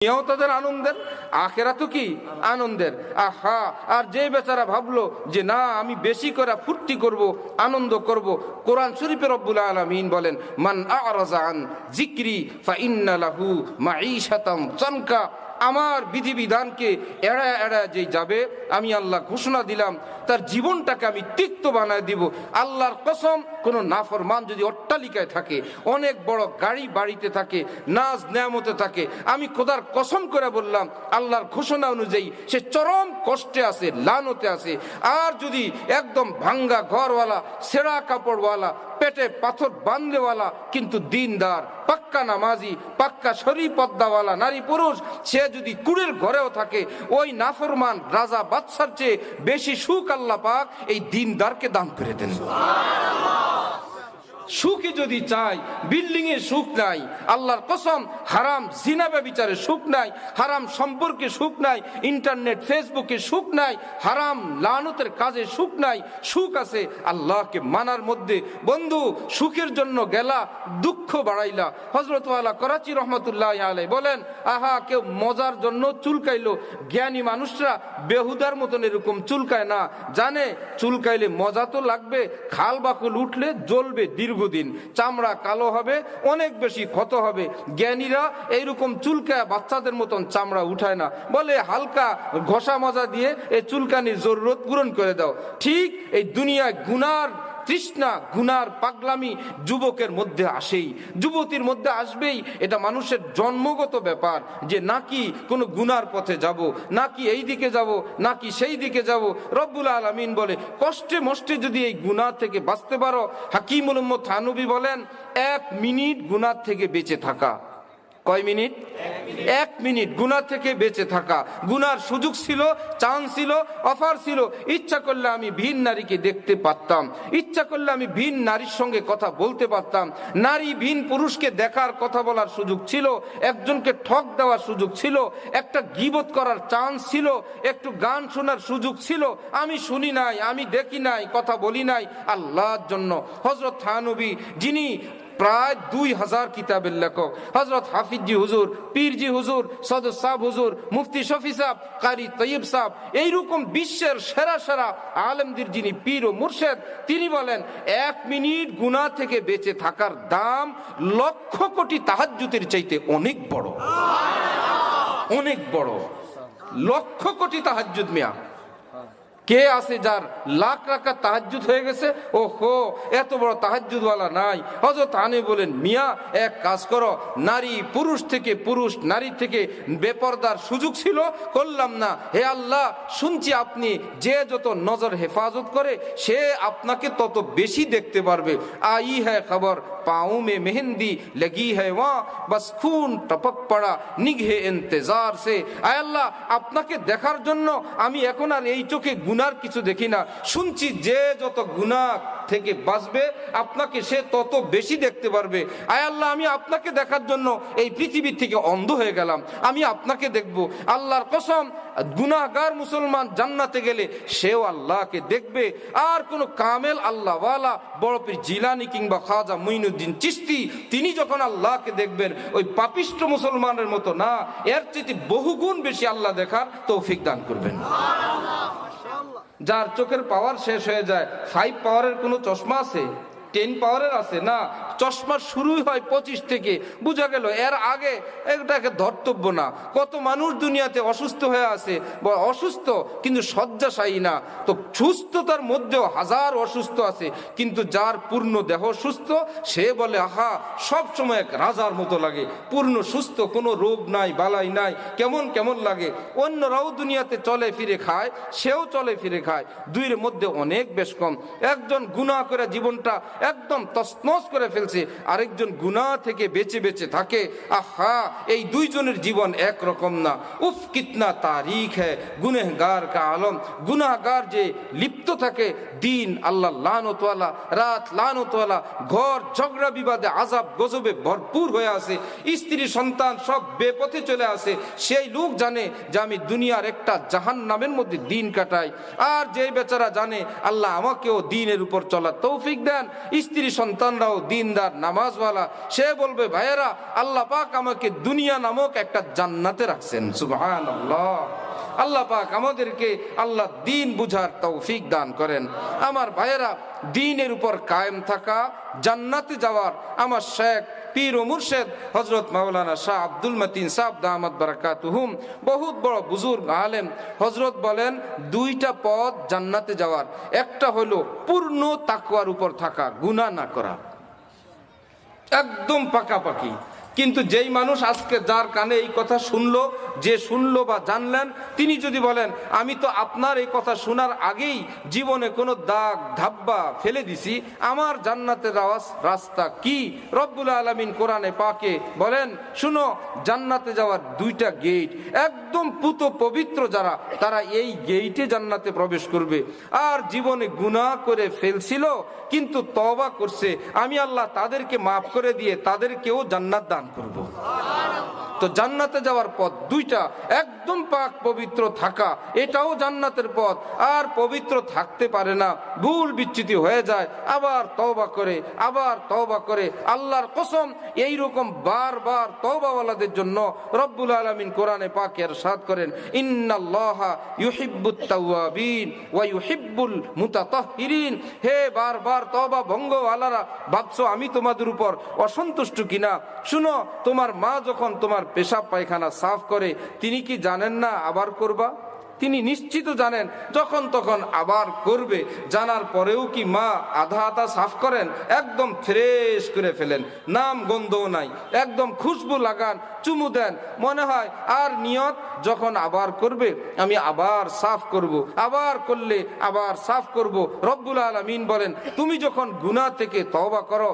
দুনিয়াও তাদের আনন্দের, আখেরাতও কি আনন্দের। আহা, আর যে বেচারা ভাবলো যে না আমি বেশি করে ফুর্তি করব, আনন্দ করব, কোরআন শরীফে রব্বুল আলামিন বলেন মান আ'রাযা আন যিকরি ফাইন্না লাহু মাঈশাতান যানকা। আমার বিধিবিধানকে এড়ায় এড়ায় যে যাবে, আমি আল্লাহ ঘোষণা দিলাম তার জীবনটাকে আমি তিক্ত বানায় দিব। আল্লাহর কসম, কোন নাফরমান যদি অট্টালিকায় থাকে, অনেক বড় গাড়ি বাড়িতে থাকে, নাজ নেয়ামতে থাকে, আমি খোদার কসম করে বললাম আল্লাহর ঘোষণা অনুযায়ী সে চরম কষ্টে আছে, লানতে আছে। আর যদি একদম ভাঙ্গা ঘরওয়ালা, ছেঁড়া কাপড়ওয়ালা, পেটে পাথর বাঁধলেওয়ালা কিন্তু দিনদার, পাক্কা নামাজি, পাক্কা শরীর পর্দাওয়ালা নারী পুরুষ, সে যদি কুড়ের ঘরেও থাকে, ওই নাফরমান রাজা বাদশার চেয়ে বেশি সুখ আল্লাহ পাক এই দিনদারকে দান করে দেন। সুখী যদি চাই, বিল্ডিং এ সুখ নাই, আল্লাহর কসম হারাম জিনা ব্যভিচারে সুখ নাই, হারাম সম্পর্কে সুখ নাই, ইন্টারনেট ফেসবুকে সুখ নাই, হারাম লানতের কাজে সুখ নাই। সুখ আছে আল্লাহকে মানার মধ্যে। বন্ধু, সুখের জন্য গেলা, দুঃখ বাড়াইলা। হযরত ওয়ালা করাচি রহমতুল্লাহ আলাইহি বলেন, আহা, কেউ মজার জন্য চুলকাইলো। জ্ঞানী মানুষরা বেহুদার মতন এরকম চুলকায় না, জানে চুলকাইলে মজা তো লাগবে, খাল বাকুল উঠলে জ্বলবে দীর্ঘদিন, চামড়া কালো হবে, অনেক বেশি ক্ষত হবে। জ্ঞানীরা এইরকম চুলকায় বাচ্চাদের মতন চামড়া উঠায় না, বলে হালকা ঘষা মজা দিয়ে এই চুলকানির জরুরত পূরণ করে দাও। ঠিক এই দুনিয়ায় গুনার তৃষ্ণা, গুনার পাগলামি যুবকের মধ্যে আসেই, যুবতীর মধ্যে আসবেই। এটা মানুষের জন্মগত ব্যাপার যে নাকি কোনো গুনার পথে যাব, নাকি এই দিকে যাব, নাকি সেই দিকে যাব। রব্বুল আলামিন বলে কষ্টে মষ্টে যদি এই গুনাহ থেকে বাঁচতে পারো, হাকিমুল উম্মত থানবী বলেন 1 মিনিট গুনাহ থেকে বেঁচে থাকা। কয় মিনিট? 1 মিনিট গুনাহ থেকে বেঁচে থাকা। গুনার সুযোগ ছিল, চান্স ছিল, অফার ছিল। ইচ্ছা করলে আমি ভিন নারীকে দেখতে পারতাম, ইচ্ছা করলে আমি ভিন নারীর সঙ্গে কথা বলতে পারতাম, নারী ভিন পুরুষকে দেখার কথা বলার সুযোগ ছিল, একজনকে ঠক দেওয়ার সুযোগ ছিল, একটা গীবত করার চান্স ছিল, একটু গান শোনার সুযোগ ছিল। আমি শুনি নাই, আমি দেখি নাই, কথা বলি নাই আল্লাহর জন্য। হযরত থানবী, যিনি প্রায় 2000 কিতাবের লেখক, হযরত হাফিজি হুজুর, পীরজি হুজুর, সদর সাহেব হুজুর, মুফতি শফি সাহেব, কারি তৈয়ব সাহেব, এইরকম বিশ্বের সেরা সেরা আলেমদের যিনি পীর ও মুর্শেদ, তিনি বলেন 1 মিনিট গুনাহ থেকে বেঁচে থাকার দাম লক্ষ কোটি তাহাজ্জুদের চাইতে অনেক বড়, অনেক বড়। লক্ষ কোটি তাহাজ্জুদ। মিয়া কে আছে যার লাখ রাকাত তাহাজ্জুদ হয়ে গেছে? ওহো, এত বড় তাহাজ্জুদওয়ালা নাই। হযরত আলী বলেন, মিয়া এক কাজ করো, নারী পুরুষ থেকে, পুরুষ নারী থেকে বেপরদার সুযোগ ছিল, করলাম না। হে আল্লাহ, শুনছি আপনি যে যত নজর হেফাজত করে সে আপনাকে তত বেশি দেখতে পারবে। আই হ্যায় খবর পাও মে মেহেন্দি লगी है वहाँ बस खून टपक पड़ा निगहे इंतजार से। আয় আল্লাহ, আপনাকে দেখার জন্য আমি এখন আর এই চোখে গুনার কিছু দেখি না। শুনছি যে যত গুনাহ থেকে বাঁচবে আপনাকে সে তত বেশি দেখতে পারবে। আয় আল্লাহ, আমি আপনাকে দেখার জন্য এই পৃথিবীর থেকে অন্ধ হয়ে গেলাম, আমি আপনাকে দেখব। আল্লাহর কসম, গুনাহগার মুসলমান জান্নাতে গেলে সেও আল্লাহকে দেখবে। আর কোন কামেল আল্লাহওয়ালা, বড় পীর জিলানী কিংবা খাজা মুঈনুদ্দিন চিশতি, তিনি যখন আল্লাহকে দেখবেন, ওই পাপিষ্ট মুসলমানের মতো না, এর চেয়ে বহুগুণ বেশি আল্লাহ দেখার তৌফিক দান করবেন। যার চোখের পাওয়ার শেষ হয়ে যায়, 5 পাওয়ারের কোনো চশমা আছে? 10 পাওয়ারের আছে না? চশমা শুরুই হয় 25 থেকে। বোঝা গেল এর আগে এটাকে ধর্তব্য না। কত মানুষ দুনিয়াতে অসুস্থ হয়ে আছে, অসুস্থ কিন্তু শয্যাশায়ী না। তো সুস্থতার মধ্যেও হাজার অসুস্থ আছে, কিন্তু যার পূর্ণ দেহ সুস্থ সে বলে আহা, সব সময় এক রাজার মতো লাগে, পূর্ণ সুস্থ, কোনো রোগ নাই, বালাই নাই, কেমন কেমন লাগে। অন্যরাও দুনিয়াতে চলে ফিরে খায়, সেও চলে ফিরে খায়, দুইয়ের মধ্যে অনেক বেশ কম। একজন গুনাহ করে জীবনটা একদম তছনছ করে ফেলছে, আরেকজন গুনাহ থেকে বেঁচে বেঁচে থাকে। আহা, এই দুইজনের জীবন এক রকম না। উফ কিতনা তারিখ হ্যায় গুনহগার কা আলম। গুনাহগার যে লিপ্ত থাকে দিন আল্লাহ লানতওয়ালা, রাত লানতওয়ালা, ঘর ঝগড়া বিবাদে আযাব গজবে ভরপুর হয়ে আছে, স্ত্রী সন্তান সব বেপথে চলে আসে। সেই লোক জানে যে আমি দুনিয়ার একটা জাহান্নামের মধ্যে দিন কাটাই। আর যে বেচারা জানে আল্লাহ আমাকেও দিনের উপর চলার তৌফিক দেন, স্ত্রী সন্তানরাও দিনদার নামাজওয়ালা, সে বলবে ভাইয়েরা আল্লাহ পাক আমাকে দুনিয়া নামক একটা জান্নাতে রাখছেন। সুবহানাল্লাহ। আল্লাহ পাক আমাদেরকে আল্লাহ দিন বুঝার তৌফিক দান করেন। আমার ভাইয়েরা, দ্বীনের উপর কায়েম থাকা, জান্নাতে যাওয়ার আমার শেখ পীর ও মুর্শেদ হযরত মাওলানা শাহ আব্দুল মতিন সাহেব দামাত বারাকাতুহুম, বহুত বড় বুজুর্গ আলেম, হযরত বলেন দুইটা পথ জান্নাতে যাওয়ার। একটা হলো পূর্ণ তাকওয়ার উপর থাকা, গুনাহ না করা, একদম পাকাপাকি। কিন্তু যেই মানুষ আজকে যার কানে এই কথা শুনলো, যে শুনলো বা জানলেন, তিনি যদি বলেন আমি তো আপনার এই কথা শোনার আগেই জীবনে কোনো দাগ ধাব্বা ফেলে দিছি, আমার জান্নাতের রাস্তা কি? রব্বুল আলামিন কোরআনে পাকে বলেন, শুনো জান্নাতে যাওয়ার দুইটা গেট, একদম পুত পবিত্র যারা, তারা এই গেইটে জান্নাতে প্রবেশ করবে। আর জীবনে গুনাহ করে ফেলছিল কিন্তু তওবা করছে, আমি আল্লাহ তাদেরকে মাফ করে দিয়ে তাদেরকেও জান্নাত দান করব। তো জান্নাতে যাওয়ার পথ দুইটা, একদম পাক পবিত্র থাকা, এটাও জান্নাতের পথ। আর পবিত্র থাকতে পারে না, ভুল বিচ্যুতি হয়ে যায়, আবার তওবা করে, আবার তওবা করে। আল্লাহর কসম, এইরকম বারবার তওবাওয়ালাদের জন্য রব্বুল আলামিন কোরআনে পাকে ইরশাদ করেন, ইন্নাল্লাহা ইউহিব্বুত তাওয়াবিন ওয়া ইউহিব্বুল মুতাতাহহিরিন। হে বারবার তওবা ভঙ্গওয়ালারা, ভাবছো আমি তোমাদের উপর অসন্তুষ্ট কিনা? শুনো, তোমার মা যখন তোমার পেশাব পায়খানা সাফ করে, তিনি কি জানেন না আবার করবা? তিনি নিশ্চিত জানেন, যখন তখন আবার করবে। জানার পরেও কি মা আধা আধা সাফ করেন? একদম ফ্রেশ করে ফেলেন, নাম গন্ধও নাই, একদম খুশবু লাগান, চুমু দেন, মনে হয় আর নিয়ত যখন আবার করবে আমি আবার সাফ করব, আবার করলে আবার সাফ করব। রব্বুল আলামিন বলেন, তুমি যখন গুনাহ থেকে তওবা করো